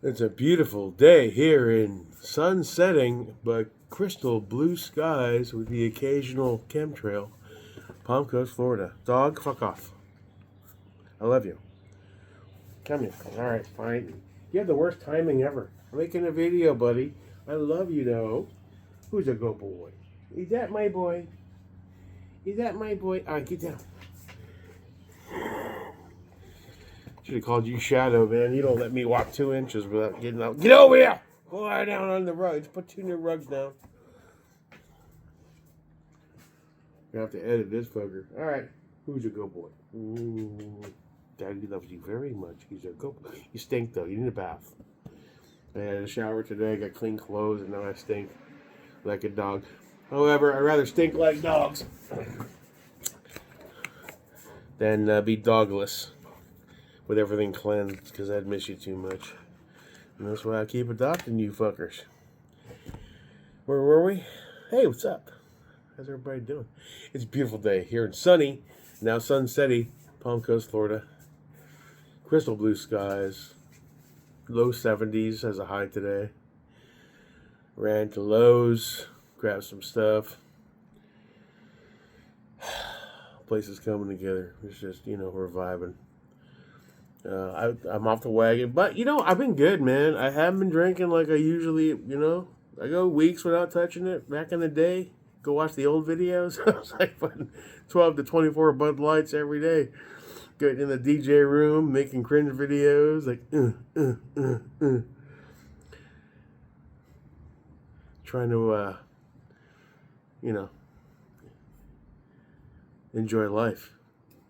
It's a beautiful day here in sun setting, but crystal blue skies with the occasional chemtrail. Palm Coast, Florida. Dog, fuck off. I love you. Come here. All right, fine. You have the worst timing ever. I'm making a video, buddy. I love you, though. Who's a good boy? Is that my boy? Is that my boy? All right, get down. Should have called you Shadow, man. You don't let me walk 2 inches without getting out. Get over here! Go lie down on the rug. Just put two new rugs down. You have to edit this fucker. All right. Who's a good boy? Ooh, Daddy loves you very much. He's a good boy. You stink, though. You need a bath. I had a shower today. I got clean clothes, and now I stink like a dog. However, I'd rather stink like dogs than be dogless with everything cleansed because I'd miss you too much. And that's why I keep adopting you fuckers. Where were we? Hey, what's up? How's everybody doing? It's a beautiful day here in sunny, now sunsetty, Palm Coast, Florida. Crystal blue skies. Low 70s as a high today. Ran to Lowe's, grabbed some stuff. Place is coming together. It's just, we're vibing. I'm off the wagon. But, I've been good, man. I haven't been drinking like I usually, I go weeks without touching it. Back in the day, go watch the old videos. I was like putting 12 to 24 Bud Lights every day. Getting in the DJ room, making cringe videos. Like, Trying to, enjoy life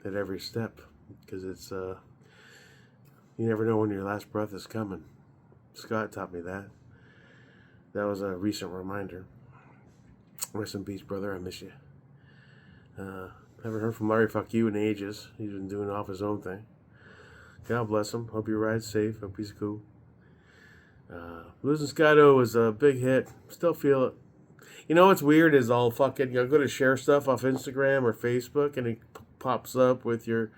at every step. Because it's, you never know when your last breath is coming. Scott taught me that. That was a recent reminder. Rest in peace, brother. I miss you. Haven't heard from Larry Fuck You in ages. He's been doing off his own thing. God bless him. Hope your ride's safe. Hope he's cool. Losing Scotto was a big hit. Still feel it. You know what's weird is I'll fucking go to share stuff off Instagram or Facebook and it pops up with your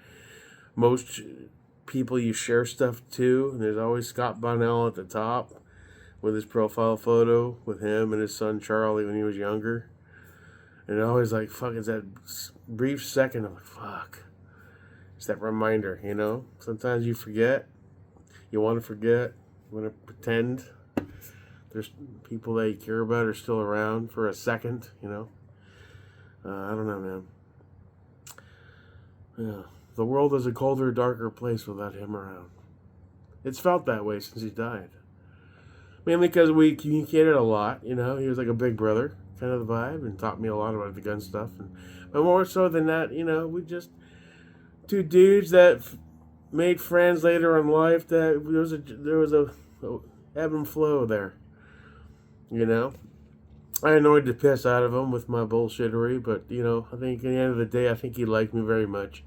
most people you share stuff to. And there's always Scott Bonnell at the top with his profile photo with him and his son Charlie when he was younger. And always like, fuck, it's that brief second of like, fuck. It's that reminder, Sometimes you forget. You want to forget. You want to pretend there's people that you care about are still around for a second, I don't know, man. Yeah. The world is a colder, darker place without him around. It's felt that way since he died. Mainly because we communicated a lot, He was like a big brother kind of the vibe and taught me a lot about the gun stuff. But more so than that, we just two dudes that made friends later in life. That there was a ebb and flow there. I annoyed the piss out of him with my bullshittery, but I think at the end of the day, I think he liked me very much,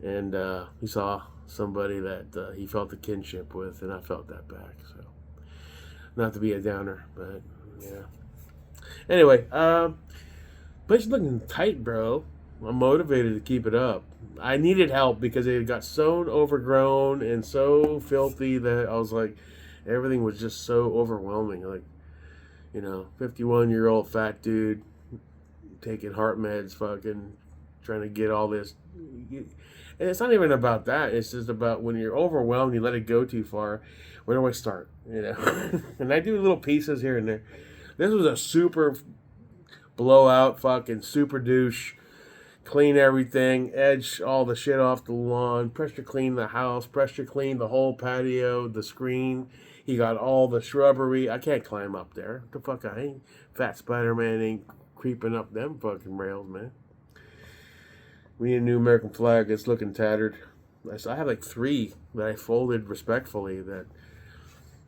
and he saw somebody that he felt a kinship with, and I felt that back. So, not to be a downer, but yeah. Anyway, but it's looking tight, bro. I'm motivated to keep it up. I needed help because it got so overgrown and so filthy that I was like, everything was just so overwhelming. Like, 51-year-old fat dude taking heart meds, fucking trying to get all this. And it's not even about that. It's just about when you're overwhelmed, you let it go too far. Where do I start? And I do little pieces here and there. This was a super blowout, fucking super douche. Clean everything, edge all the shit off the lawn, pressure clean the house, pressure clean the whole patio, the screen. He got all the shrubbery. I can't climb up there. What the fuck, I ain't. Fat Spider-Man ain't creeping up them fucking rails, man. We need a new American flag. It's looking tattered. I have like 3 that I folded respectfully that,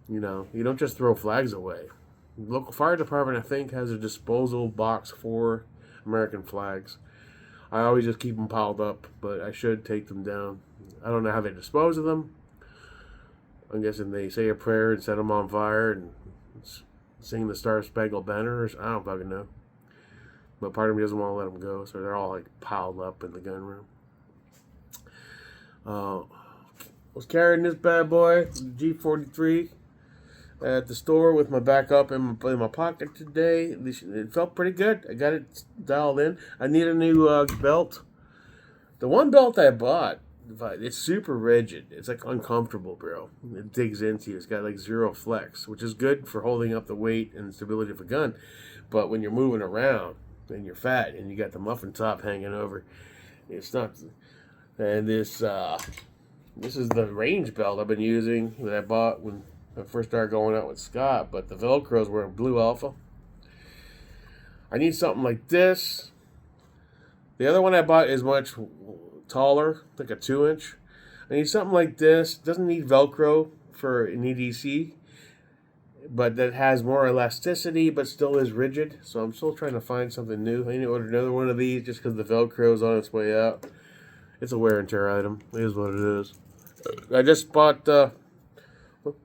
you don't just throw flags away. The local fire department, I think, has a disposal box for American flags. I always just keep them piled up, but I should take them down. I don't know how they dispose of them. I'm guessing they say a prayer and set them on fire and sing the Star Spangled Banner. I don't fucking know. But part of me doesn't want to let them go, so they're all like piled up in the gun room. What Was carrying this bad boy, the G43, at the store with my back up in my pocket today. It felt pretty good. I got it dialed in. I need a new belt. The one belt I bought, it's super rigid. It's like uncomfortable, bro. It digs into you. It's got like zero flex, which is good for holding up the weight and stability of a gun. But when you're moving around and you're fat and you got the muffin top hanging over, it's not. And this is the range belt I've been using that I bought when I first started going out with Scott, but the Velcros were in Blue Alpha. I need something like this. The other one I bought is much taller, like a 2-inch. I need something like this. Doesn't need Velcro for an EDC, but that has more elasticity, but still is rigid. So I'm still trying to find something new. I need to order another one of these just because the Velcro is on its way out. It's a wear and tear item. It is what it is. I just bought my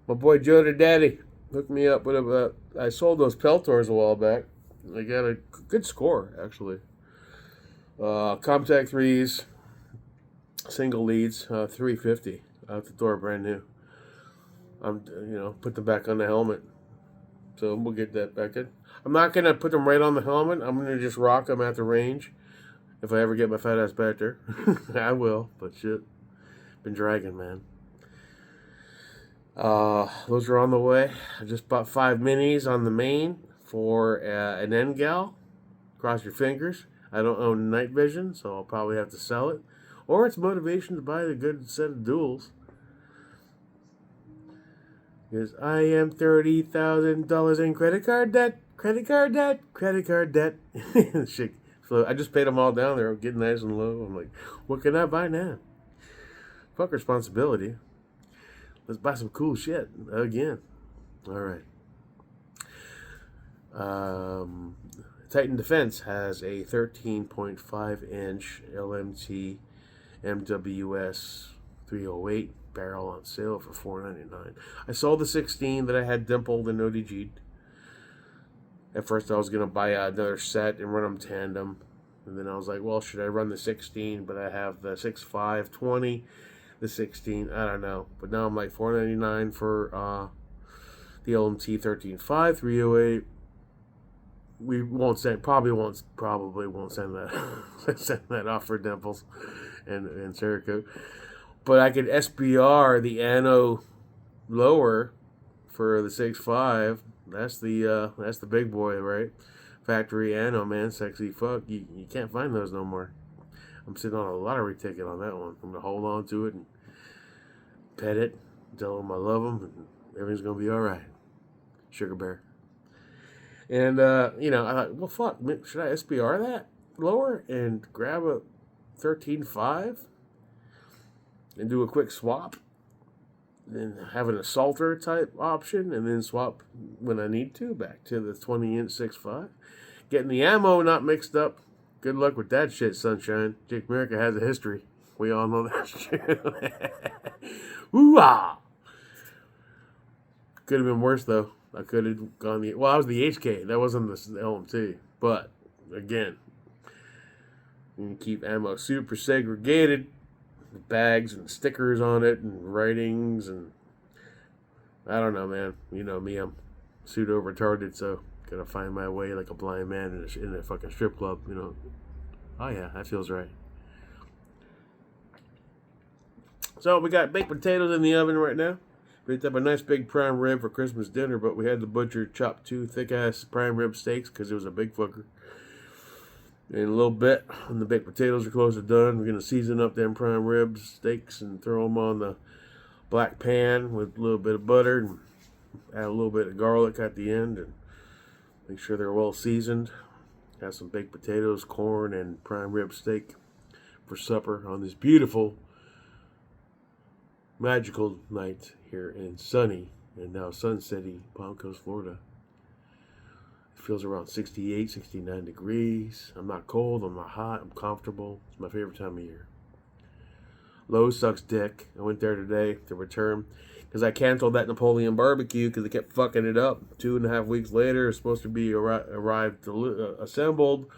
boy Joe the Daddy hooked me up with I sold those Peltors a while back. I got a good score actually. Comtac 3s, single leads, 350 out the door, brand new. I'm put them back on the helmet, so we'll get that back in. I'm not gonna put them right on the helmet. I'm gonna just rock them at the range. If I ever get my fat ass back there, I will. But shit, been dragging, man. Those are on the way. I just bought 5 minis on the main for an NGAL. Cross your fingers. I don't own night vision, so I'll probably have to sell it. Or it's motivation to buy a good set of duals. Because I am $30,000 in credit card debt. Credit card debt. Credit card debt. Shit. So I just paid them all down. They're getting nice and low. I'm like, what can I buy now? Fuck responsibility. Let's buy some cool shit again. All right. Titan Defense has a 13.5-inch LMT MWS 308 barrel on sale for $4.99. I sold the 16 that I had dimpled and ODG'd. At first, I was going to buy another set and run them tandem. And then I was like, well, should I run the 16? But I have the 6.5, 20, the 16. I don't know. But now I'm like $4.99 for the LMT 13.5, 308. We won't send, probably won't send that send that off for Dimples and Cerakote. But I could SBR the Anno lower for the 6.5. That's the big boy, right? Factory Anno, man, sexy fuck. You can't find those no more. I'm sitting on a lottery ticket on that one. I'm gonna hold on to it and pet it, tell them I love them, and everything's gonna be all right. Sugar bear. And I thought, well, fuck, should I SBR that lower and grab a 13.5 and do a quick swap? Then have an assaulter type option, and then swap when I need to back to the 20-inch 6.5. Getting the ammo not mixed up. Good luck with that shit, sunshine. Jake America has a history. We all know that shit. Ooh-ah! Could have been worse though. I could have gone I was the HK. That wasn't the LMT. But again, you can keep ammo super segregated. Bags and stickers on it and writings and I don't know, man. You know me, I'm pseudo retarded, so gotta find my way like a blind man in a fucking strip club. Oh yeah, that feels right. So we got baked potatoes in the oven right now. Picked up a nice big prime rib for Christmas dinner, but we had the butcher chop 2 thick ass prime rib steaks because it was a big fucker. In a little bit, when the baked potatoes are close to done, we're going to season up them prime ribs, steaks, and throw them on the black pan with a little bit of butter and add a little bit of garlic at the end and make sure they're well seasoned. Got some baked potatoes, corn, and prime rib steak for supper on this beautiful, magical night here in sunny and now Sun City, Palm Coast, Florida. Feels around 68, 69 degrees. I'm not cold, I'm not hot, I'm comfortable. It's my favorite time of year. Lowe's sucks dick. I went there today to return because I canceled that Napoleon barbecue because they kept fucking it up. 2.5 weeks later, it's supposed to be arrived assembled.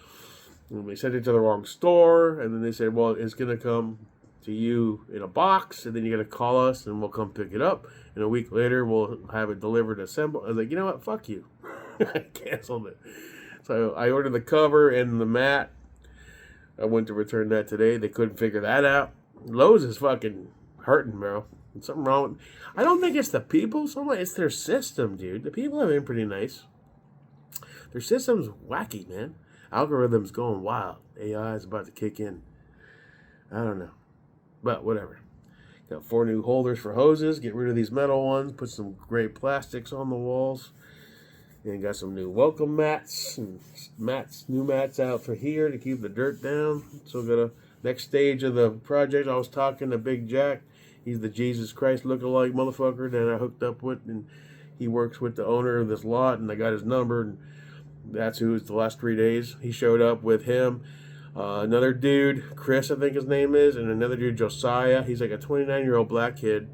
And we sent it to the wrong store, and then they said, well, it's going to come to you in a box, and then you're gonna call us, and we'll come pick it up. And a week later, we'll have it delivered assembled. I was like, you know what? Fuck you. I canceled it. So I ordered the cover and the mat. I went to return that today. They couldn't figure that out. Lowe's is fucking hurting, bro. There's something wrong with. I don't think it's the people so much. It's their system, dude. The people have been pretty nice. Their system's wacky, man. Algorithms going wild. AI is about to kick in. I don't know. But whatever. Got 4 new holders for hoses. Get rid of these metal ones. Put some gray plastics on the walls. And got some new welcome mats. And new mats out for here to keep the dirt down. So got a next stage of the project. I was talking to Big Jack. He's the Jesus Christ lookalike motherfucker that I hooked up with. And he works with the owner of this lot. And I got his number. And that's who was the last 3 days. He showed up with him. Another dude, Chris, I think his name is, and another dude, Josiah. He's like a 29-year-old black kid.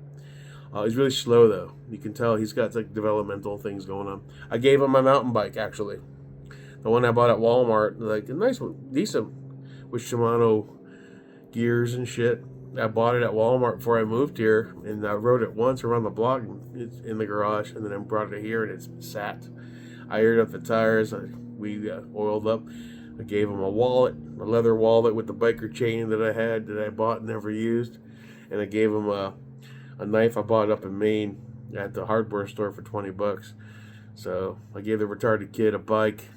He's really slow, though. You can tell he's got like developmental things going on. I gave him my mountain bike, actually. The one I bought at Walmart. Like a nice one, decent, with Shimano gears and shit. I bought it at Walmart before I moved here, and I rode it once around the block. It's in the garage, and then I brought it here, and it's sat. I aired up the tires. We oiled up. I gave him a wallet, a leather wallet with the biker chain that I had that I bought and never used. And I gave him a knife I bought up in Maine at the hardware store for $20. So I gave the retarded kid a bike.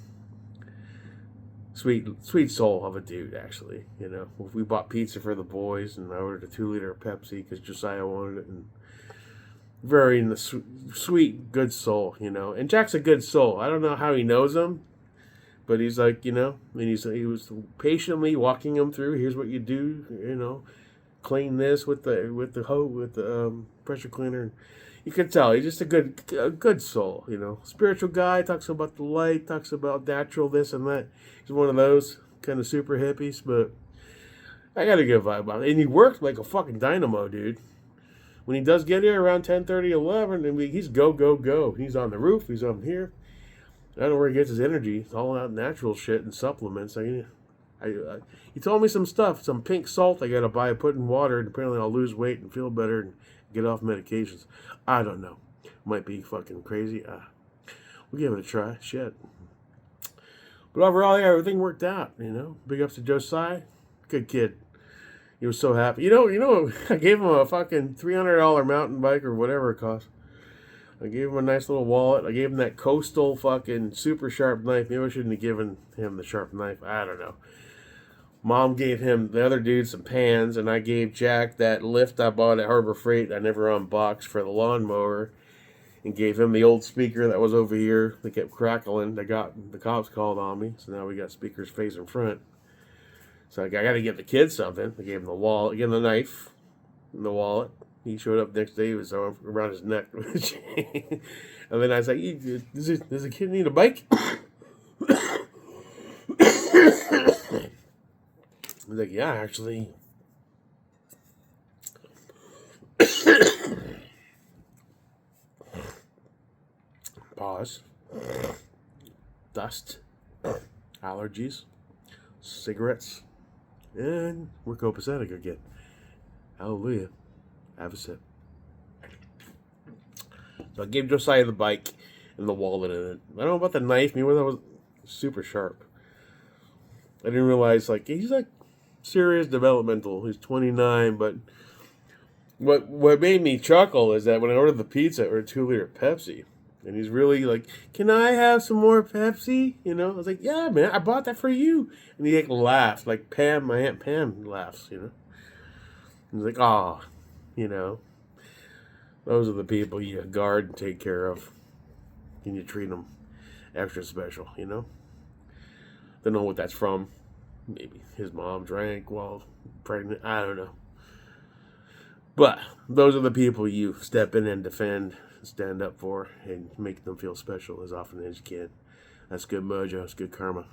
Sweet soul of a dude, actually. You know, we bought pizza for the boys, and I ordered a 2-liter of Pepsi because Josiah wanted it. And very in the sweet, good soul, you know. And Jack's a good soul. I don't know how he knows him. But he's like, you know, and he was patiently walking him through. Here's what you do, you know, clean this with the pressure cleaner. You can tell he's just a good soul, you know. Spiritual guy, talks about the light, talks about natural this and that. He's one of those kind of super hippies, but I got a good vibe about it. And he worked like a fucking dynamo, dude. When he does get here around 10:30, 11, I mean, he's go. He's on the roof. He's on here. I don't know where he gets his energy. It's all out natural shit and supplements. He told me some stuff, some pink salt I got to buy, put in water, and apparently I'll lose weight and feel better and get off medications. I don't know. Might be fucking crazy. We'll give it a try. Shit. But overall, yeah, everything worked out, you know. Big ups to Josiah. Good kid. He was so happy. You know, I gave him a fucking $300 mountain bike or whatever it cost. I gave him a nice little wallet. I gave him that Coastal fucking super sharp knife. Maybe I shouldn't have given him the sharp knife. I don't know. Mom gave him, the other dude, some pans, and I gave Jack that lift I bought at Harbor Freight I never unboxed for the lawnmower, and gave him the old speaker that was over here that kept crackling. The cops called on me, so now we got speakers facing front. So I got to give the kids something. I gave him the wallet, gave him the knife, and the wallet. He showed up next day. He was around his neck. And then I was like, does a kid need a bike? He's like, yeah, actually. Pause. Dust. Allergies. Cigarettes. And we're copacetic again. Hallelujah. Have a sip. So I gave Josiah the bike and the wallet in it. I don't know about the knife. Maybe that was super sharp. I didn't realize, like, he's like serious developmental. He's 29, but what made me chuckle is that when I ordered the pizza or a 2-liter Pepsi, and he's really like, can I have some more Pepsi? You know, I was like, yeah, man, I bought that for you. And he like laughed, like Pam, my Aunt Pam laughs, you know. He's like, oh. You know, those are the people you guard and take care of. And you treat them extra special, you know? Don't know what that's from. Maybe his mom drank while pregnant. I don't know. But those are the people you step in and defend, stand up for, and make them feel special as often as you can. That's good mojo. That's good karma.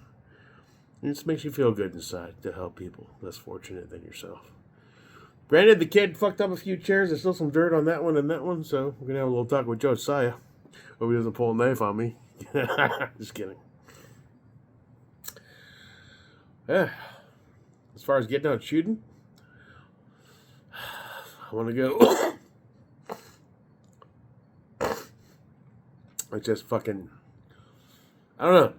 And it just makes you feel good inside to help people less fortunate than yourself. Granted, the kid fucked up a few chairs. There's still some dirt on that one and that one, so we're going to have a little talk with Josiah. Hope he doesn't pull a knife on me. Just kidding. Yeah. As far as getting out shooting, I want to go. I just fucking, I don't know.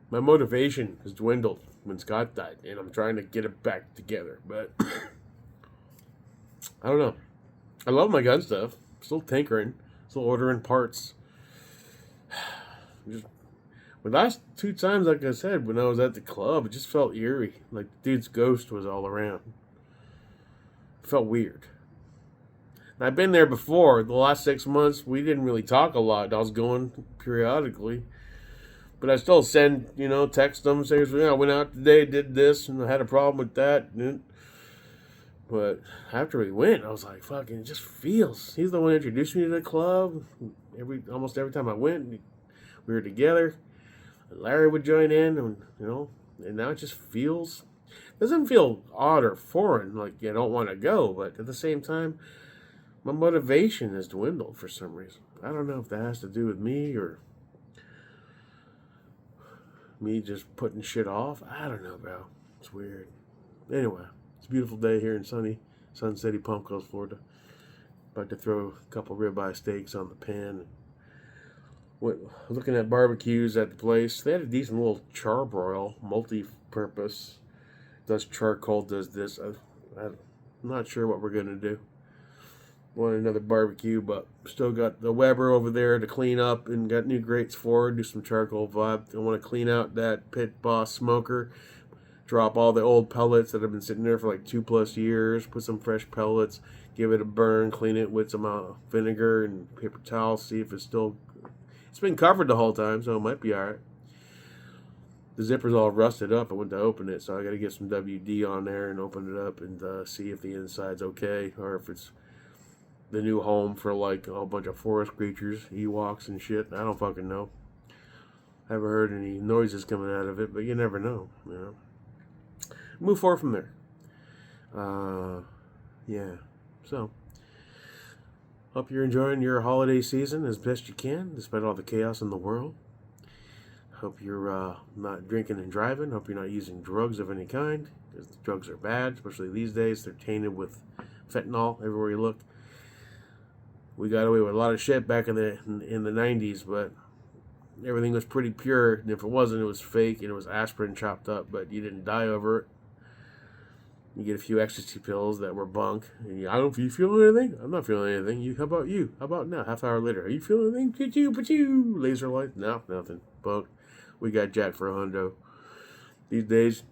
My motivation has dwindled when Scott died, and I'm trying to get it back together. But I don't know. I love my gun stuff. Still tinkering. Still ordering parts. Just the last 2 times, like I said, when I was at the club, it just felt eerie. Like the dude's ghost was all around. It felt weird. And I've been there before. The last 6 months, we didn't really talk a lot. I was going periodically. But I still send, text them, say, I went out today, did this, and I had a problem with that. But after he went, I was like, fucking, it just feels. He's the one who introduced me to the club. Almost every time I went, we were together. Larry would join in, and now it just feels. Doesn't feel odd or foreign, like you don't want to go, but at the same time, my motivation has dwindled for some reason. I don't know if that has to do with me or me just putting shit off. I don't know, bro. It's weird. Anyway, it's a beautiful day here in sunny Sun City, Palm Coast, Florida. About to throw a couple ribeye steaks on the pan. Looking at barbecues at the place. They had a decent little charbroil, multi-purpose. Does charcoal, does this. I'm not sure what we're going to do. Want another barbecue, but still got the Weber over there to clean up and got new grates for it. Do some charcoal vibe. I want to clean out that Pit Boss smoker. Drop all the old pellets that have been sitting there for like 2+ years. Put some fresh pellets. Give it a burn. Clean it with some vinegar and paper towel. See if it's still... It's been covered the whole time, so it might be alright. The zipper's all rusted up. I went to open it, so I got to get some WD on there and open it up and see if the inside's okay, or if it's the new home for like a whole bunch of forest creatures, Ewoks and shit. I don't fucking know. I haven't heard any noises coming out of it, but you never know. Move forward from there. Yeah. So, hope you're enjoying your holiday season as best you can, despite all the chaos in the world. Hope you're not drinking and driving. Hope you're not using drugs of any kind, because the drugs are bad, especially these days. They're tainted with fentanyl everywhere you look. We got away with a lot of shit back in the 90s, but everything was pretty pure. And if it wasn't, it was fake, and it was aspirin chopped up, but you didn't die over it. You get a few ecstasy pills that were bunk. And I don't. You feel anything? I'm not feeling anything. How about you? How about now? Half hour later, are you feeling anything? Pachoo. Laser light? No, nothing. Bunk. We got jack for a hundo. These days,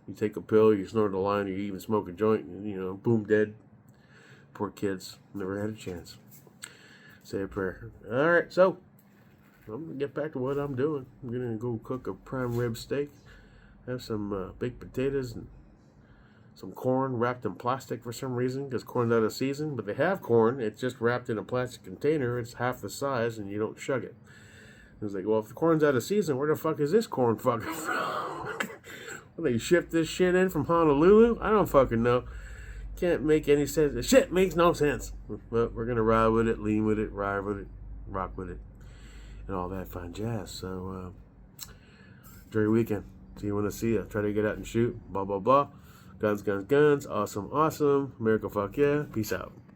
you take a pill, you snort a line, you even smoke a joint, and, boom, dead. Poor kids. Never had a chance. Say a prayer. Alright, so I'm going to get back to what I'm doing. I'm going to go cook a prime rib steak. Have some baked potatoes and some corn wrapped in plastic for some reason, because corn's out of season. But they have corn. It's just wrapped in a plastic container. It's half the size, and you don't chug it. I was like, well, if the corn's out of season, where the fuck is this corn fucking from? Well, they shipped this shit in from Honolulu? I don't fucking know. Can't make any sense. The shit makes no sense. But we're going to ride with it, lean with it, ride with it, rock with it, and all that fine jazz. So, enjoy your weekend. See you when I see you. Try to get out and shoot. Blah, blah, blah. Guns, guns, guns. Awesome, awesome. America, fuck yeah. Peace out.